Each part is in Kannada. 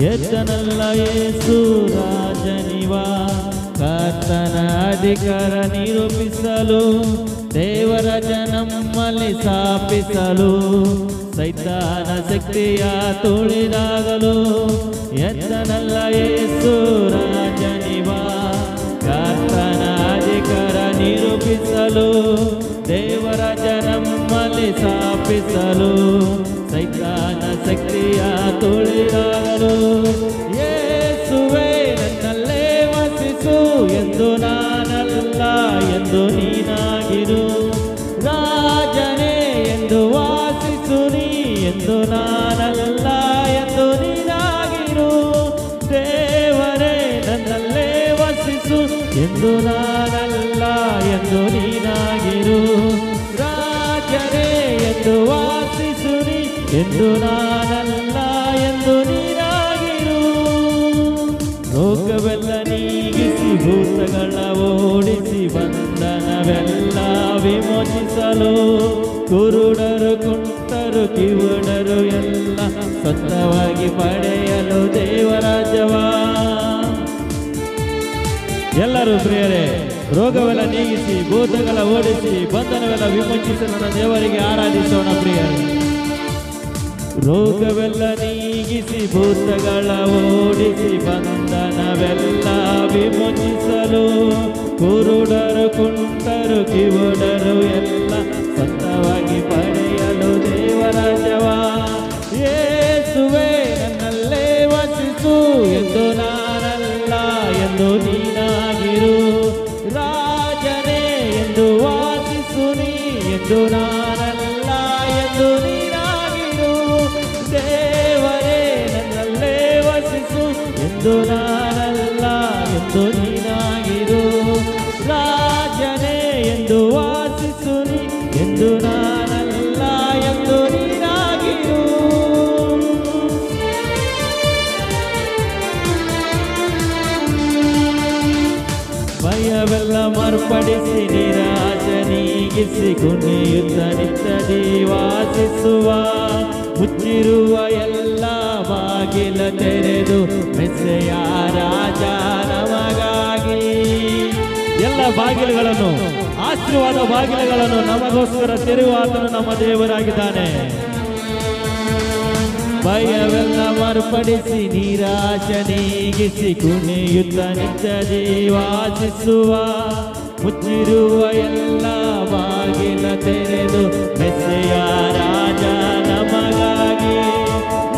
ಎದ್ದನಲ್ಲ ಯೇಸು ರಾಜನಿವ ಕರ್ತನ ಅಧಿಕಾರ ನಿರೂಪಿಸಲು ದೇವರಾಜ ನಮ್ಮಲ್ಲಿ ಸ್ಥಾಪಿಸಲು ಸೈತಾನ ಶಕ್ತಿಯ ತುಳಿದಾಗಲು ಎದ್ದನಲ್ಲ ಯೇಸು ರಾಜನಿವ ಕರ್ತನ ಅಧಿಕಾರ ನಿರೂಪಿಸಲು ದೇವರಾಜ ನಮ್ಮಲ್ಲಿ ಸ್ಥಾಪಿಸಲು ಸೈತಾನ ಶಕ್ತಿಯ ತುಳಿದಾಗಲು ಯೇಸುವೇ ನನ್ನಲ್ಲೇ ವಾಸಿಸು ಎಂದು ನಾನಲ್ಲ ಎಂದು ನೀನಾಗಿರು ರಾಜನೇ ಎಂದು ವಾಸಿಸು ನೀ ಎಂದು ನಾನಲ್ಲ ಎಂದು ನೀನಾಗಿರು ದೇವರೇ ನನ್ನಲ್ಲೇ ವಾಸಿಸು ಎಂದು ನಾನಲ್ಲ ಎಂದು ನೀನಾಗಿರು ರಾಜನೇ ಎಂದು ವಾಸಿಸು ನೀ ಎಂದು ನಾನಲ್ಲ ಎಂದು ನೀನಾಗಿರು ರೋಗವೆಲ್ಲ ನೀಗಿಸಿ ಭೂತಗಳ ಓಡಿಸಿ ಬಂಧನವೆಲ್ಲ ವಿಮೋಚಿಸಲು ಕುರುಡರು ಕುಂಟರು ಕಿವುಡರು ಎಲ್ಲ ಸ್ವಂತವಾಗಿ ಪಡೆಯಲು ದೇವರಾಜವ ಎಲ್ಲರೂ ಪ್ರಿಯರೇ ರೋಗವೆಲ್ಲ ನೀಗಿಸಿ ಭೂತಗಳ ಓಡಿಸಿ ಬಂಧನವೆಲ್ಲ ವಿಮೋಚಿಸಲು ನನ್ನ ದೇವರಿಗೆ ಆರಾಧಿಸೋಣ ಪ್ರಿಯರೇ ರೋಗವೆಲ್ಲ ನೀಗಿಸಿ ಭೂತಗಳ ಓಡಿಸಿ ಬಂಧನವೆಲ್ಲ ವಿಮೋಚಿಸಲು ಕುರುಡರು ಕುಂಟರು ಕಿವುಡರು ಎಲ್ಲ ಸ್ವಂತವಾಗಿ ಪಡೆಯಲು ದೇವರಾಜವ ಯೇಸುವೇ ನನ್ನಲ್ಲೇ ವಾಸಿಸು ಎಂದು ನಾನಲ್ಲ ಎಂದು ನೀನಾಗಿರು ರಾಜನೇ ಎಂದು ವಾಸಿಸು ನೀ ಎಂದು ನಾನಲ್ಲ ಎಂದು ನೀನಾಗಿರು ದೇವರೇ ನನ್ನಲ್ಲೇ ವಾಸಿಸು ಎಂದು ನಾನಲ್ಲ ಎಂದು ನೀನಾಗಿರು ರಾಜನೇ ಎಂದು ವಾಸಿಸು ನೀ ಎಂದು ನಾನಲ್ಲ ಎಂದು ನೀನಾಗಿರು ಭಯವೆಲ್ಲ ಮಾರ್ಪಡಿಸಿ ನಿರಾಶೆ ನೀಗಿಸಿ ಕುಣಿಯುತ್ತ ನಿತ್ಯದಿ ವಾಸಿಸುವ ಮುಚ್ಚಿರುವ ಎಲ್ಲ ಬಾಗಿಲ ತೆರೆದು ಮೆಸ್ಸೆಯ ರಾಜ ನಮಗಾಗಿ ಎಲ್ಲ ಬಾಗಿಲುಗಳನ್ನು ಆಶೀರ್ವಾದ ಬಾಗಿಲುಗಳನ್ನು ನಮಗೋಸ್ಕರ ತೆರೆಯುವ ಆತನು ನಮ್ಮ ದೇವರಾಗಿದ್ದಾನೆ ಭಯವೆಲ್ಲ ಮಾರ್ಪಡಿಸಿ ನಿರಾಶೆ ನೀಗಿಸಿ ಕುಣಿಯುತ್ತ ನಿತ್ಯದಿ ವಾಸಿಸುವ ಮುಚ್ಚಿರುವ ಎಲ್ಲ ಬಾಗಿಲ ತೆರೆದು ಮೆಸ್ಸೆಯ ರಾಜ ನಮಗಾಗಿ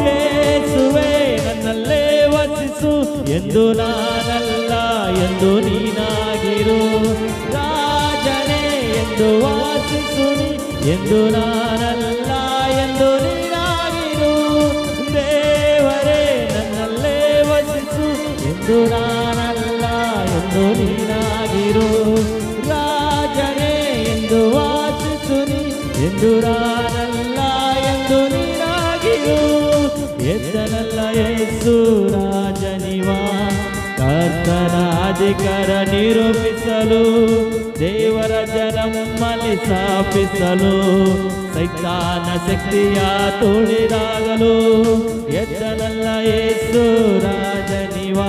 ಯೇಸುವೇ ನನ್ನಲ್ಲೇ ವಾಸಿಸು ಎಂದು ನಾನಲ್ಲ ಎಂದು ನೀನಾಗಿರು ರಾಜನೇ ಎಂದು ವಾಸಿಸು ನೀ ಎಂದು ನಾನಲ್ಲ ಎಂದು ನೀನಾಗಿರು ದೇವರೇ ನನ್ನಲ್ಲೇ ವಾಸಿಸು ಎಂದು ನಾನಲ್ಲ ಎಂದು ನೀನಾಗಿರು ರಾಜನೇ ಎಂದು ವಾಸಿಸು ನೀ ಎಂದು ನಾನಲ್ಲ ಎಂದು ನೀನಾಗಿರು ಎದ್ದನಲ್ಲ ಯೇಸು ರಾಜನಿವ ಕರ್ತನ ಅಧಿಕಾರ ನಿರೂಪಿಸಲು ದೇವರಾಜ ನಮ್ಮಲ್ಲಿ ಸ್ಥಾಪಿಸಲು ಸೈತಾನ ಶಕ್ತಿಯ ತುಳಿದಾಗಲು ಎದ್ದನಲ್ಲ ಯೇಸು ರಾಜನಿವ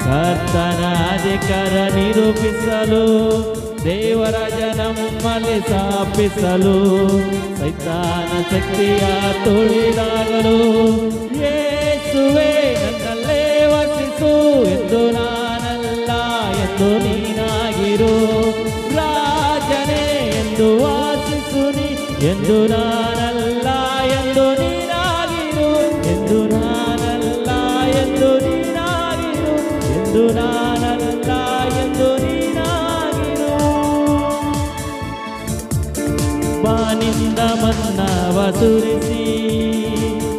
ಕರ್ತನ ಅಧಿಕಾರ ನಿರೂಪಿಸಲು ದೇವರಾಜ ನಮ್ಮಲ್ಲಿ ಸ್ಥಾಪಿಸಲು ಸೈತಾನ ಶಕ್ತಿಯ ತುಳಿದಾಗಲು ಯೇಸುವೇ ನನ್ನಲ್ಲೇ ವಾಸಿಸು ಎಂದು ನಾನಲ್ಲ ಎಂದು ನೀನಾಗಿರು ರಾಜನೇ ಎಂದು ವಾಸಿಸು ನೀ ಎಂದು ನಾನಲ್ಲ ಎಂದು ನೀನಾಗಿರು ಎಂದು ನಾನಲ್ಲ ಎಂದು ನೀನಾಗಿರು ಎಂದು ನಾನಲ್ಲ ಎಂದು ನೀನಾಗಿರು ಬಾನಿಂದ ಮನ್ನವ ಸುರಿಸಿ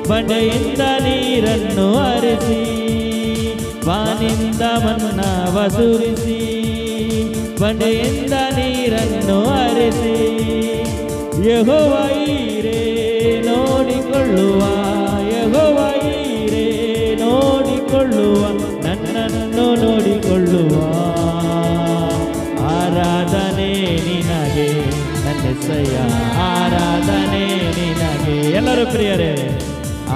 ಬಂಡೆಯಿಂದ ನೀರನ್ನು ಹರಿಸಿ ಬಾನಿಂದ ಮನ್ನವ ಸುರಿಸಿ ಬಂಡೆಯಿಂದ ನೀರನ್ನು ಹರಿಸಿ ಯೆಹೋವ ಈರೇ ನೋಡಿಕೊಳ್ಳುವ ಯೆಹೋವ ಈರೇ ನೋಡಿಕೊಳ್ಳುವ ನನ್ನನ್ನು ನೋಡಿಕೊಳ್ಳುವ ಆರಾಧನೆ ನಿನಗೆ ನನ್ನೆಸಯ್ಯ ಆರಾಧನೆ ನಿನಗೆ ಎಲ್ಲರೂ ಪ್ರಿಯರೇ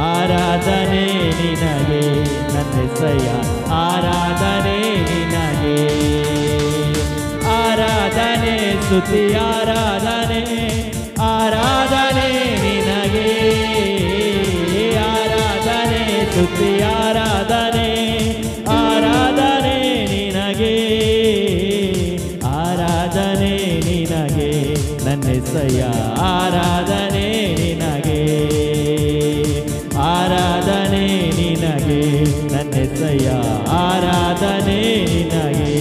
ಆರಾಧನೆ ನಿನಗೆ ನನ್ನೆಸಯ್ಯ, ಆರಾಧನೆ ನಿನಗೆ, ಆರಾಧನೆ ಸ್ತುತಿ ಆರಾಧನೆ, ಆರಾಧನೆ ನಿನಗೆ, ಆರಾಧನೆ ಸ್ತುತಿ ಆರಾಧನೆ, ಆರಾಧನೆ ನಿನಗೆ, ಆರಾಧನೆ ನಿನಗೆ ನನ್ನೆಸಯ್ಯ, ಆರಾಧನೆ ನಿನಗೆ, ಆರಾಧನೆ ನಿನಗೆ ನನ್ನೆಸಯ್ಯ, ಆರಾಧನೆ ನಿನಗೆ.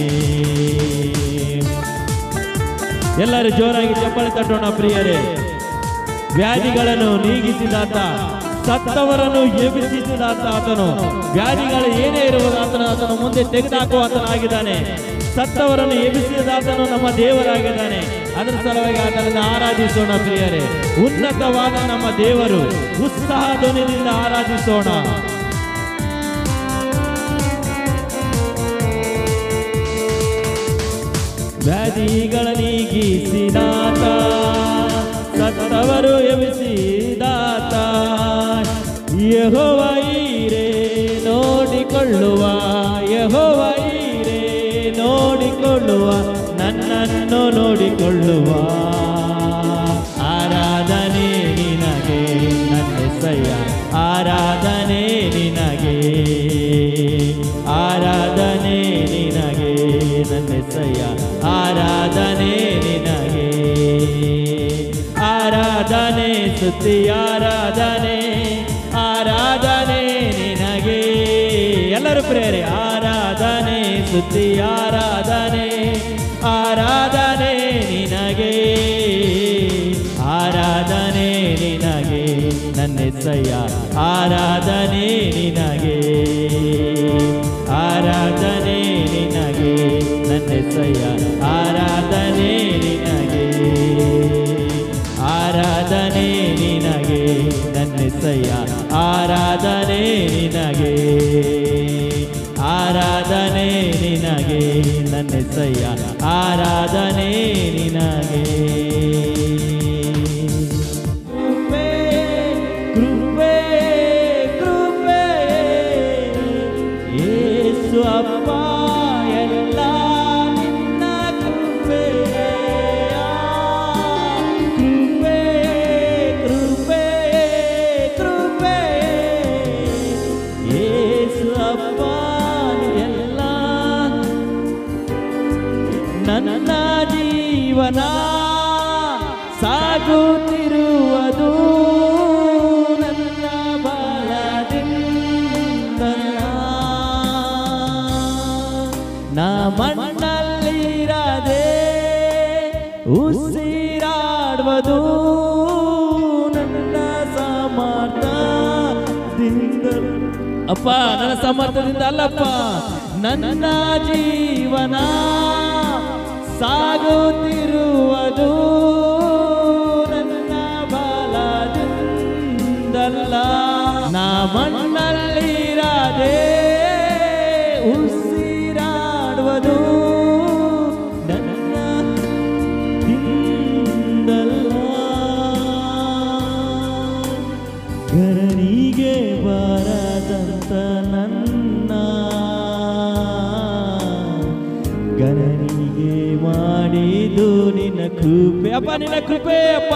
ಎಲ್ಲರೂ ಜೋರಾಗಿ ಚಪ್ಪಾಳೆ ತಟ್ಟೋಣ ಪ್ರಿಯರೇ. ವ್ಯಾಧಿಗಳನ್ನು ನೀಗಿಸಿದಾತ, ಸತ್ತವರನ್ನು ಎಬ್ಬಿಸಿದಾತ ಆತನು. ವ್ಯಾಧಿಗಳು ಏನೇ ಇರುವುದು ಆತನು ಮುಂದೆ ತೆಗೆದುಹಾಕುವ ಆತನಾಗಿದ್ದಾನೆ. ಸತ್ತವರನ್ನು ಎಬ್ಬಿಸಿದಾತನು ನಮ್ಮ ದೇವರಾಗಿದ್ದಾನೆ. ಅದರ ಸಲುವಾಗಿ ಆತನನ್ನು ಆರಾಧಿಸೋಣ ಪ್ರಿಯರೇ. ಉನ್ನತವಾದ ನಮ್ಮ ದೇವರು, ಉತ್ಸಾಹ ಧ್ವನಿಯಿಂದ ಆರಾಧಿಸೋಣ. ವ್ಯಾಧಿಗಳ ನೀಗಿಸಿದಾತ, ಸತ್ತವರು ಎಬ್ಬಿಸಿದಾತ, ಯೆಹೋವ ಈರೇ ನೋಡಿಕೊಳ್ಳುವ, ಯೆಹೋವ ಈರೇ ನೋಡಿಕೊಳ್ಳುವ, ನನ್ನನ್ನು ನೋಡಿಕೊಳ್ಳುವ. ಆರಾಧನೆ ನಿನಗೆ ನನ್ನೆಸಯ್ಯ, ಆರಾಧನೆ ನಿನಗೆ, ಆರಾಧನೆ ನಿನಗೆ ನನ್ನೆಸಯ್ಯ, ಆರಾಧನೆ ನಿನಗೆ, ಆರಾಧನೆ ಸ್ತುತಿ ಆರಾಧನೆ, ಆರಾಧನೆ ನಿನಗೆ. ಎಲ್ಲರೂ ಪ್ರೇರೆ ಆರಾಧನೆ ಸ್ತುತಿ ಆರಾಧನೆ, ಆರಾಧನೆ ನಿನಗೆ, ಆರಾಧನೆ ನಿನಗೆ ನನ್ನೆಸಯ್ಯ, ಆರಾಧನೆ ನಿನಗೆ, ಆರಾಧನೆ ನಿನಗೆ ನನ್ನೆಸಯ್ಯ, ಆರಾಧನೆ ನಿನಗೆ, ಆರಾಧನೆ ನಿನಗೆ ನನ್ನೆಸಯ್ಯ, ಆರಾಧನೆ ನಿನಗೆ, ಆರಾಧನೆ ನಿನಗೆ ನನ್ನೆಸಯ್ಯ, ಆರಾಧನೆ ನಿನಗೆ. ಕೃಪೆ ಕೃಪೆ ಕೃಪೆ ಯೇಸು ಅಪ್ಪ, ಎಲ್ಲ ನಿನ್ನ ಕೃಪೆಯ. ಕೃಪೆ ಕೃಪೆ ಕೃಪೆ ಯೇಸು ಅಪ್ಪ, ಎಲ್ಲ ನನ್ನ ಜೀವನ ಸಾಗುತ್ತಿರುವುದು ನನ್ನ ಬಲದಿಂದಲ್ಲ. ನಾ ಮಣ್ಣಲ್ಲಿರದೆ ಉಸಿರಾಡುವುದು ನನ್ನ ಸಾಮರ್ಥ್ಯದಿಂದ. ಅಪ್ಪ, ನನ್ನ ಸಾಮರ್ಥ್ಯದಿಂದ ಅಲ್ಲಪ್ಪ, ನನ್ನ ಜೀವನ ಸಾಗುತ್ತಿರುವುದು ನನ್ನ ಬಲದಿಂದಲ್ಲ. ನಾ ಮಣ್ಣಲ್ಲಿರದೆ ಉಸಿರಾಡುವುದು ನನ್ನ ದಿಂದಲ್ಲ. ಗರನಿಗೆ ಬಾರದಂತ ನನ್ನ ಗಣನಿಗೆ ಮಾಡಿದು ನಿನ್ನ ಕೃಪೆ. ಅಪ್ಪ, ನಿನ್ನ ಕೃಪೆ ಅಪ್ಪ.